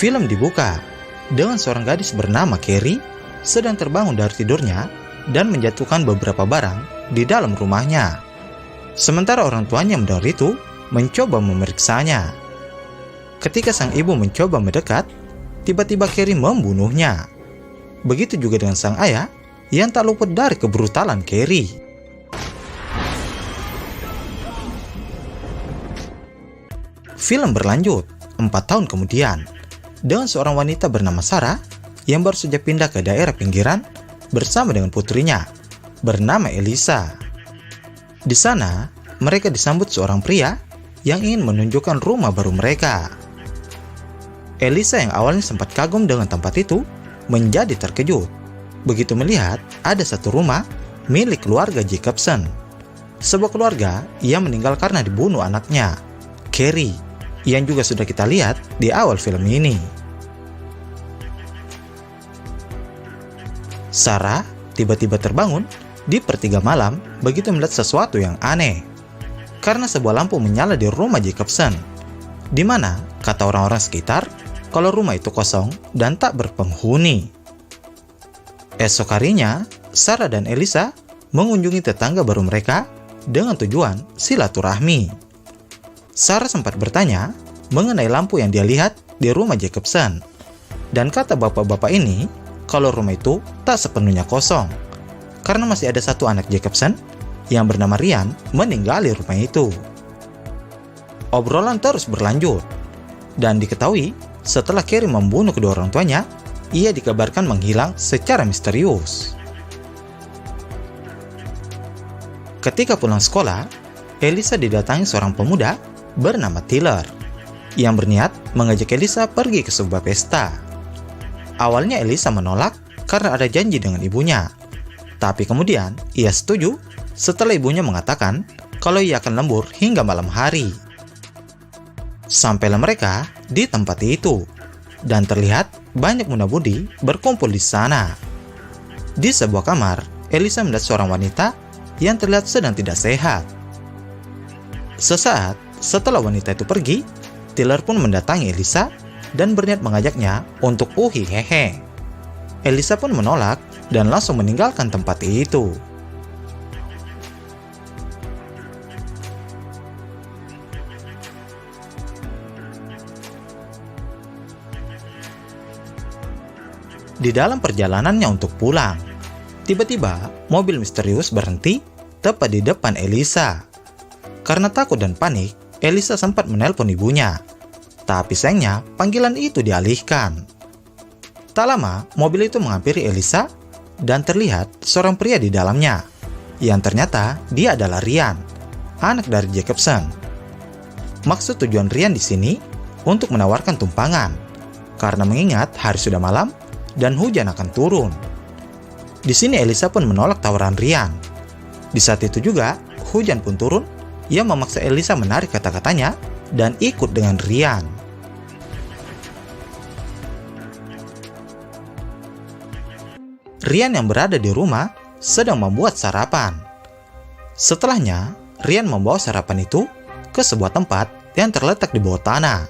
Film dibuka dengan seorang gadis bernama Carrie sedang terbangun dari tidurnya dan menjatuhkan beberapa barang di dalam rumahnya. Sementara orang tuanya mendengar itu, mencoba memeriksanya. Ketika sang ibu mencoba mendekat, tiba-tiba Carrie membunuhnya. Begitu juga dengan sang ayah yang tak luput dari kebrutalan Carrie. Film berlanjut 4 tahun kemudian dengan seorang wanita bernama Sarah yang baru saja pindah ke daerah pinggiran bersama dengan putrinya bernama Elisa. Di sana, mereka disambut seorang pria yang ingin menunjukkan rumah baru mereka. Elisa yang awalnya sempat kagum dengan tempat itu menjadi terkejut begitu melihat ada satu rumah milik keluarga Jacobson. Sebuah keluarga yang meninggal karena dibunuh anaknya, Carrie, yang juga sudah kita lihat di awal film ini. Sarah tiba-tiba terbangun di pertiga malam begitu melihat sesuatu yang aneh. Karena sebuah lampu menyala di rumah Jacobson, di mana kata orang-orang sekitar kalau rumah itu kosong dan tak berpenghuni. Esok harinya, Sarah dan Elisa mengunjungi tetangga baru mereka dengan tujuan silaturahmi. Sarah sempat bertanya mengenai lampu yang dia lihat di rumah Jacobson. Dan kata bapak-bapak ini, kalau rumah itu tak sepenuhnya kosong. Karena masih ada satu anak Jacobson yang bernama Ryan meninggali rumah itu. Obrolan terus berlanjut. Dan diketahui setelah Carrie membunuh kedua orang tuanya, ia dikabarkan menghilang secara misterius. Ketika pulang sekolah, Elisa didatangi seorang pemuda bernama Tyler yang berniat mengajak Elisa pergi ke sebuah pesta. Awalnya Elisa menolak karena ada janji dengan ibunya. Tapi kemudian ia setuju setelah ibunya mengatakan kalau ia akan lembur hingga malam hari. Sampailah mereka di tempat itu dan terlihat banyak muda-mudi berkumpul di sana. Di sebuah kamar, Elisa melihat seorang wanita yang terlihat sedang tidak sehat. Sesaat setelah wanita itu pergi, Tyler pun mendatangi Elisa dan berniat mengajaknya untuk uhi hehe. Elisa pun menolak dan langsung meninggalkan tempat itu. Di dalam perjalanannya untuk pulang, tiba-tiba mobil misterius berhenti tepat di depan Elisa. Karena takut dan panik, Elisa sempat menelpon ibunya. Tapi sayangnya panggilan itu dialihkan. Tak lama, mobil itu menghampiri Elisa dan terlihat seorang pria di dalamnya. Yang ternyata dia adalah Ryan, anak dari Jacobson. Maksud tujuan Ryan di sini untuk menawarkan tumpangan. Karena mengingat hari sudah malam dan hujan akan turun. Di sini Elisa pun menolak tawaran Ryan. Di saat itu juga hujan pun turun. Ia memaksa Elisa menarik kata-katanya dan ikut dengan Ryan. Ryan yang berada di rumah sedang membuat sarapan. Setelahnya, Ryan membawa sarapan itu ke sebuah tempat yang terletak di bawah tanah.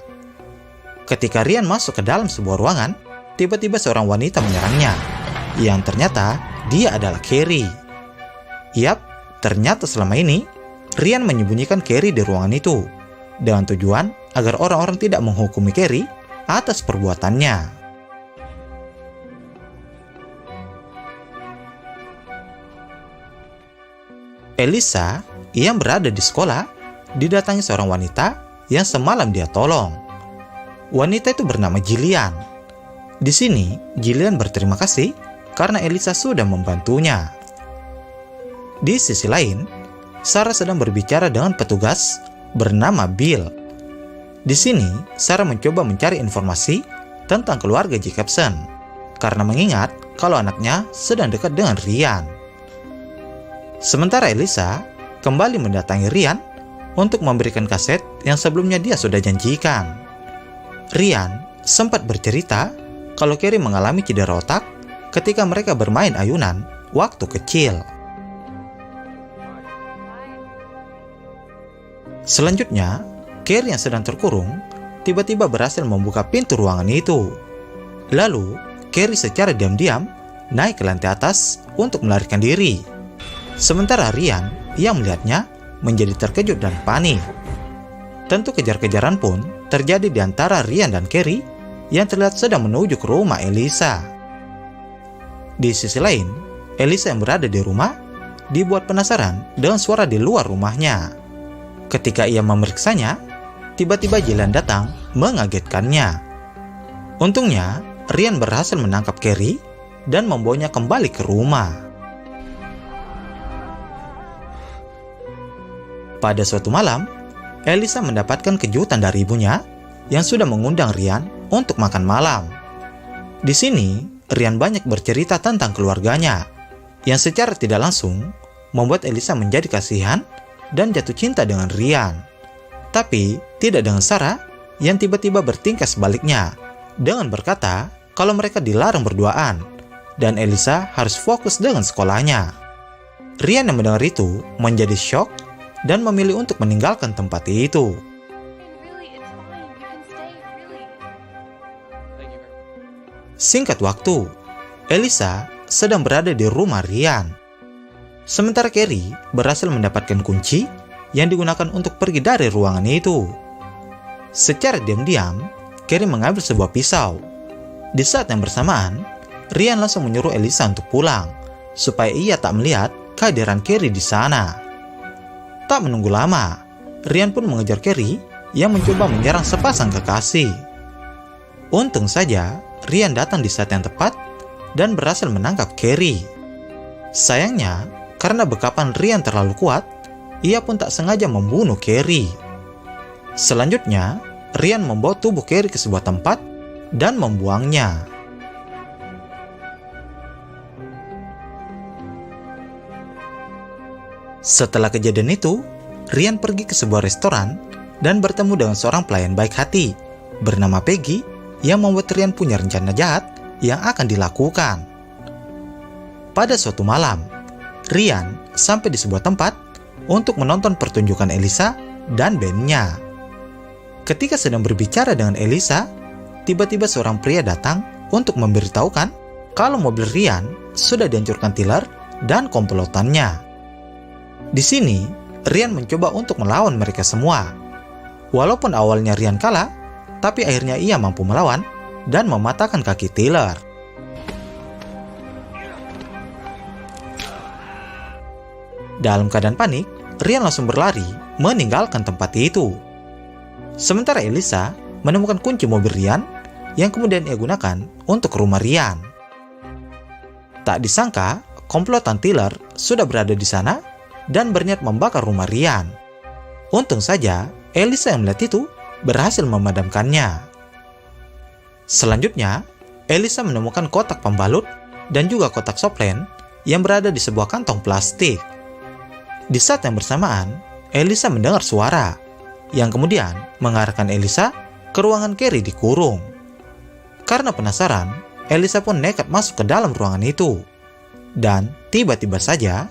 Ketika Ryan masuk ke dalam sebuah ruangan, tiba-tiba seorang wanita menyerangnya, yang ternyata dia adalah Carrie. Yap, ternyata selama ini Ryan menyembunyikan Carrie di ruangan itu dengan tujuan agar orang-orang tidak menghukumi Carrie atas perbuatannya. Elisa yang berada di sekolah didatangi seorang wanita yang semalam dia tolong. Wanita itu bernama Jillian. Di sini, Jillian berterima kasih karena Elisa sudah membantunya. Di sisi lain, Sarah sedang berbicara dengan petugas bernama Bill. Di sini, Sarah mencoba mencari informasi tentang keluarga Jacobson karena mengingat kalau anaknya sedang dekat dengan Ryan. Sementara Elisa kembali mendatangi Ryan untuk memberikan kaset yang sebelumnya dia sudah janjikan. Ryan sempat bercerita kalau Carrie mengalami cedera otak ketika mereka bermain ayunan waktu kecil. Selanjutnya, Carrie yang sedang terkurung tiba-tiba berhasil membuka pintu ruangan itu. Lalu, Carrie secara diam-diam naik ke lantai atas untuk melarikan diri. Sementara Ryan yang melihatnya menjadi terkejut dan panik. Tentu kejar-kejaran pun terjadi di antara Ryan dan Carrie yang terlihat sedang menuju ke rumah Elisa. Di sisi lain, Elisa yang berada di rumah dibuat penasaran dengan suara di luar rumahnya. Ketika ia memeriksanya, tiba-tiba Jillian datang mengagetkannya. Untungnya, Ryan berhasil menangkap Carrie dan membawanya kembali ke rumah. Pada suatu malam, Elisa mendapatkan kejutan dari ibunya yang sudah mengundang Ryan untuk makan malam. Di sini, Ryan banyak bercerita tentang keluarganya, yang secara tidak langsung membuat Elisa menjadi kasihan dan jatuh cinta dengan Ryan. Tapi, tidak dengan Sarah yang tiba-tiba bertingkah sebaliknya, dengan berkata kalau mereka dilarang berduaan, dan Elisa harus fokus dengan sekolahnya. Ryan yang mendengar itu menjadi syok dan memilih untuk meninggalkan tempat itu. Singkat waktu, Elisa sedang berada di rumah Ryan. Sementara Carrie berhasil mendapatkan kunci yang digunakan untuk pergi dari ruangan itu. Secara diam-diam, Carrie mengambil sebuah pisau. Di saat yang bersamaan, Ryan langsung menyuruh Elisa untuk pulang, supaya ia tak melihat kehadiran Carrie di sana. Tak menunggu lama, Ryan pun mengejar Carrie yang mencoba menyerang sepasang kekasih. Untung saja, Ryan datang di saat yang tepat dan berhasil menangkap Carrie. Sayangnya, karena bekapan Ryan terlalu kuat, ia pun tak sengaja membunuh Carrie. Selanjutnya, Ryan membawa tubuh Carrie ke sebuah tempat dan membuangnya. Setelah kejadian itu, Ryan pergi ke sebuah restoran dan bertemu dengan seorang pelayan baik hati bernama Peggy yang membuat Ryan punya rencana jahat yang akan dilakukan. Pada suatu malam, Ryan sampai di sebuah tempat untuk menonton pertunjukan Elisa dan bandnya. Ketika sedang berbicara dengan Elisa, tiba-tiba seorang pria datang untuk memberitahukan kalau mobil Ryan sudah dihancurkan Tyler dan komplotannya. Di sini, Ryan mencoba untuk melawan mereka semua. Walaupun awalnya Ryan kalah, tapi akhirnya ia mampu melawan dan mematahkan kaki Tyler. Dalam keadaan panik, Ryan langsung berlari meninggalkan tempat itu. Sementara Elisa menemukan kunci mobil Ryan yang kemudian ia gunakan untuk ke rumah Ryan. Tak disangka, komplotan Tyler sudah berada di sana dan berniat membakar rumah Ryan. Untung saja, Elisa yang melihat itu berhasil memadamkannya. Selanjutnya, Elisa menemukan kotak pembalut dan juga kotak soplen yang berada di sebuah kantong plastik. Di saat yang bersamaan, Elisa mendengar suara yang kemudian mengarahkan Elisa ke ruangan Carrie dikurung. Karena penasaran, Elisa pun nekat masuk ke dalam ruangan itu. Dan tiba-tiba saja,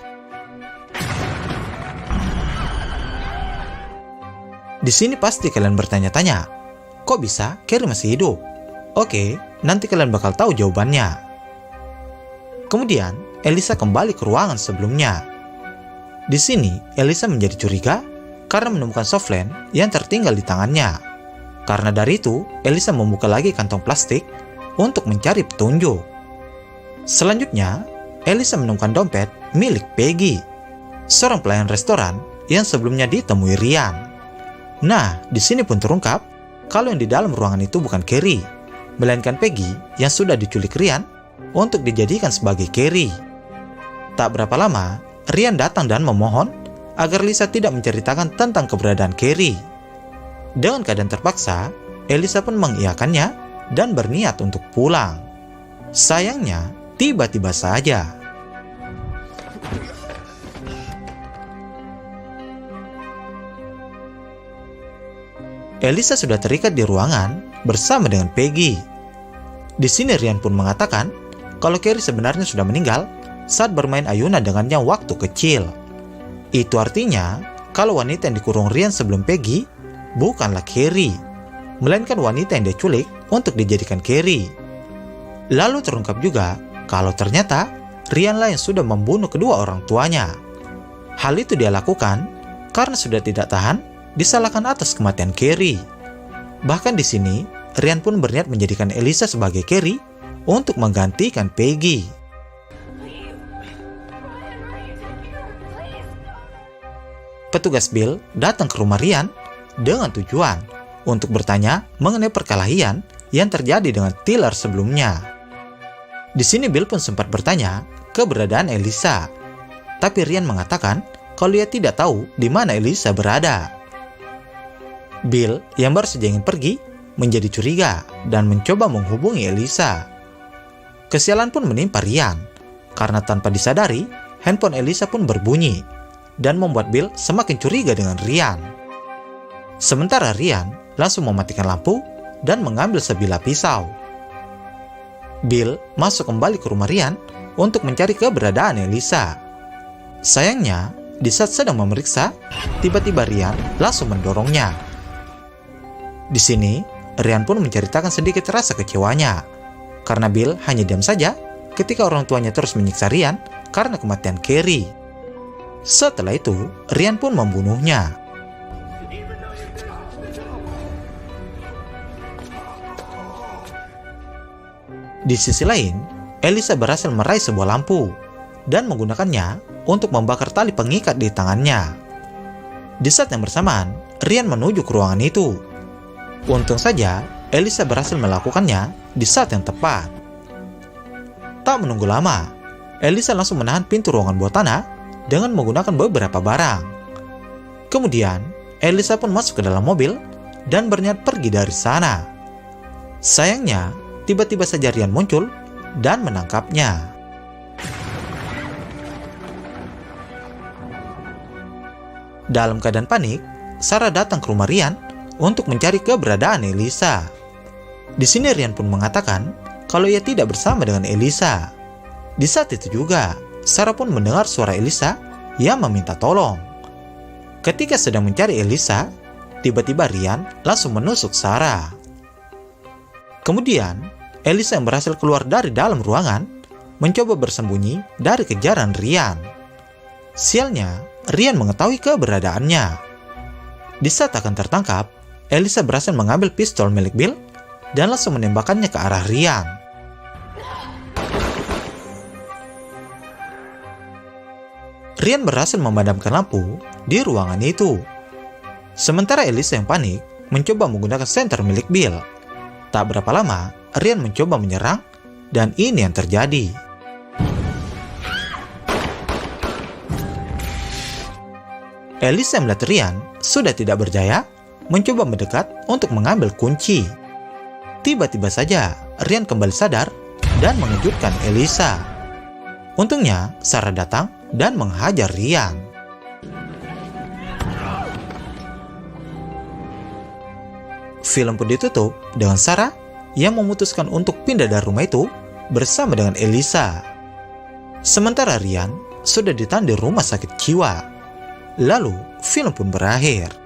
di sini pasti kalian bertanya-tanya, kok bisa Carrie masih hidup? Oke, nanti kalian bakal tahu jawabannya. Kemudian, Elisa kembali ke ruangan sebelumnya. Di sini, Elisa menjadi curiga karena menemukan softland yang tertinggal di tangannya. Karena dari itu, Elisa membuka lagi kantong plastik untuk mencari petunjuk. Selanjutnya, Elisa menemukan dompet milik Peggy, seorang pelayan restoran yang sebelumnya ditemui Ryan. Nah, di sini pun terungkap kalau yang di dalam ruangan itu bukan Carrie, melainkan Peggy yang sudah diculik Ryan untuk dijadikan sebagai Carrie. Tak berapa lama, Ryan datang dan memohon agar Lisa tidak menceritakan tentang keberadaan Carrie. Dengan keadaan terpaksa, Elisa pun mengiyakannya dan berniat untuk pulang. Sayangnya, tiba-tiba saja Elisa sudah terikat di ruangan bersama dengan Peggy. Di sini Ryan pun mengatakan kalau Carrie sebenarnya sudah meninggal saat bermain ayunan dengannya waktu kecil. Itu artinya kalau wanita yang dikurung Ryan sebelum Peggy bukanlah Carrie, melainkan wanita yang dia culik untuk dijadikan Carrie. Lalu terungkap juga kalau ternyata Ryan lah yang sudah membunuh kedua orang tuanya. Hal itu dia lakukan karena sudah tidak tahan disalahkan atas kematian Carrie. Bahkan di sini, Ryan pun berniat menjadikan Elisa sebagai Carrie untuk menggantikan Peggy. Petugas Bill datang ke rumah Ryan dengan tujuan untuk bertanya mengenai perkelahian yang terjadi dengan Tiller sebelumnya. Di sini Bill pun sempat bertanya keberadaan Elisa, tapi Ryan mengatakan kalau dia tidak tahu di mana Elisa berada. Bill yang baru saja ingin pergi menjadi curiga dan mencoba menghubungi Elisa. Kesialan pun menimpa Ryan karena tanpa disadari handphone Elisa pun berbunyi dan membuat Bill semakin curiga dengan Ryan. Sementara Ryan langsung mematikan lampu dan mengambil sebilah pisau. Bill masuk kembali ke rumah Ryan untuk mencari keberadaan Elisa. Sayangnya, di saat sedang memeriksa, tiba-tiba Ryan langsung mendorongnya. Di sini, Ryan pun menceritakan sedikit rasa kecewanya karena Bill hanya diam saja ketika orang tuanya terus menyiksa Ryan karena kematian Carrie. Setelah itu, Ryan pun membunuhnya. Di sisi lain, Elisa berhasil meraih sebuah lampu dan menggunakannya untuk membakar tali pengikat di tangannya. Di saat yang bersamaan, Ryan menuju ke ruangan itu. Untung saja, Elisa berhasil melakukannya di saat yang tepat. Tak menunggu lama, Elisa langsung menahan pintu ruangan bawah tanah dengan menggunakan beberapa barang. Kemudian, Elisa pun masuk ke dalam mobil dan berniat pergi dari sana. Sayangnya, tiba-tiba saja Ryan muncul dan menangkapnya. Dalam keadaan panik, Sarah datang ke rumah Ryan untuk mencari keberadaan Elisa. Di sini Ryan pun mengatakan kalau ia tidak bersama dengan Elisa. Di saat itu juga, Sarah pun mendengar suara Elisa yang meminta tolong. Ketika sedang mencari Elisa, tiba-tiba Ryan langsung menusuk Sarah. Kemudian, Elisa yang berhasil keluar dari dalam ruangan mencoba bersembunyi dari kejaran Ryan. Sialnya, Ryan mengetahui keberadaannya. Di saat akan tertangkap, Elisa berhasil mengambil pistol milik Bill dan langsung menembakkannya ke arah Ryan. Ryan berhasil memadamkan lampu di ruangan itu. Sementara Elisa yang panik mencoba menggunakan senter milik Bill. Tak berapa lama, Ryan mencoba menyerang dan ini yang terjadi. Elisa yang melihat Ryan sudah tidak berjaya mencoba mendekat untuk mengambil kunci. Tiba-tiba saja Ryan kembali sadar dan mengejutkan Elisa. Untungnya Sarah datang dan menghajar Ryan. Film pun ditutup dengan Sarah yang memutuskan untuk pindah dari rumah itu bersama dengan Elisa. Sementara Ryan sudah ditahan di rumah sakit jiwa. Lalu film pun berakhir.